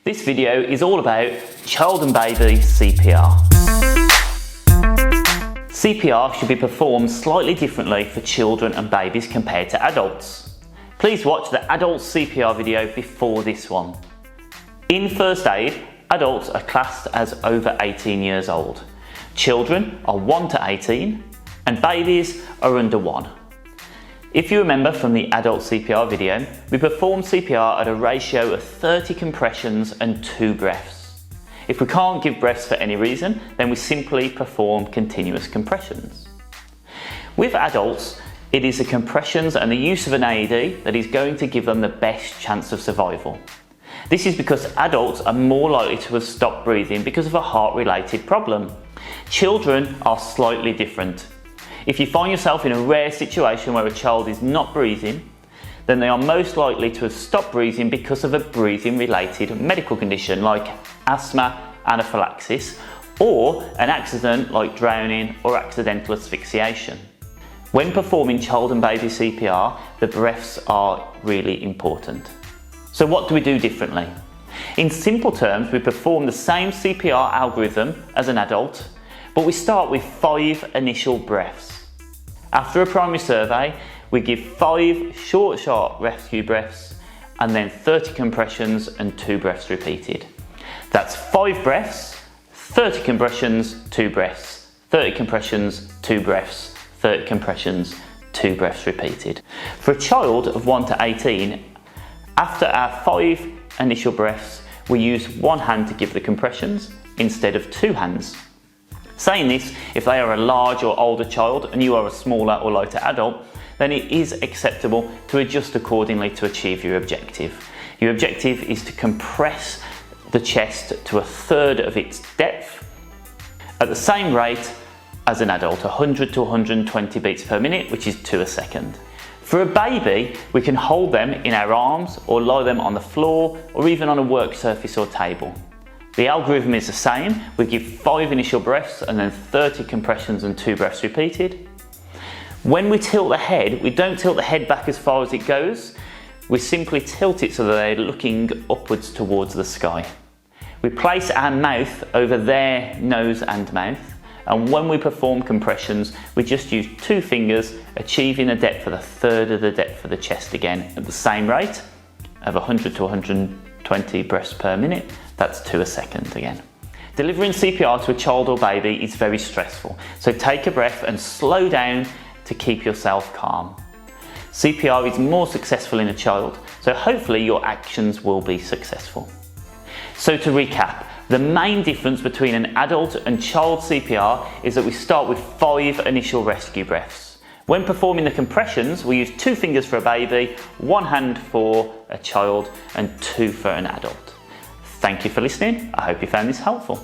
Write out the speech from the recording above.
This video is all about child and baby CPR. CPR should be performed slightly differently for children and babies compared to adults. Please watch the adult CPR video before this one. In first aid, adults are classed as over 18 years old. Children are 1 to 18 and babies are under 1. If you remember from the adult CPR video, we perform CPR at a ratio of 30 compressions and 2 breaths. If we can't give breaths for any reason, then we simply perform continuous compressions. With adults, it is the compressions and the use of an AED that is going to give them the best chance of survival. This is because adults are more likely to have stopped breathing because of a heart-related problem. Children are slightly different. If you find yourself in a rare situation where a child is not breathing, then they are most likely to have stopped breathing because of a breathing-related medical condition like asthma, anaphylaxis, or an accident like drowning or accidental asphyxiation. When performing child and baby CPR, the breaths are really important. So what do we do differently? In simple terms, we perform the same CPR algorithm as an adult, but we start with 5 initial breaths. After a primary survey, we give 5 short, sharp rescue breaths and then 30 compressions and 2 breaths repeated. That's 5 breaths, 30 compressions, 2 breaths, 30 compressions, 2 breaths, 30 compressions, 2 breaths repeated. For a child of 1 to 18, after our 5 initial breaths, we use 1 hand to give the compressions instead of 2 hands. Saying this, if they are a large or older child and you are a smaller or lighter adult, then it is acceptable to adjust accordingly to achieve your objective. Your objective is to compress the chest to 1/3 of its depth at the same rate as an adult, 100 to 120 beats per minute, which is 2 a second. For a baby, we can hold them in our arms or lie them on the floor or even on a work surface or table. The algorithm is the same. We give 5 initial breaths and then 30 compressions and 2 breaths repeated. When we tilt the head, we don't tilt the head back as far as it goes. We simply tilt it so that they're looking upwards towards the sky. We place our mouth over their nose and mouth. And when we perform compressions, we just use 2 fingers, achieving a depth of 1/3 of the depth of the chest again at the same rate of 100 to 120 breaths per minute. That's 2 a second again. Delivering CPR to a child or baby is very stressful, so take a breath and slow down to keep yourself calm. CPR is more successful in a child, so hopefully your actions will be successful. So to recap, the main difference between an adult and child CPR is that we start with 5 initial rescue breaths. When performing the compressions, we use 2 fingers for a baby, 1 hand for a child, and 2 for an adult. Thank you for listening. I hope you found this helpful.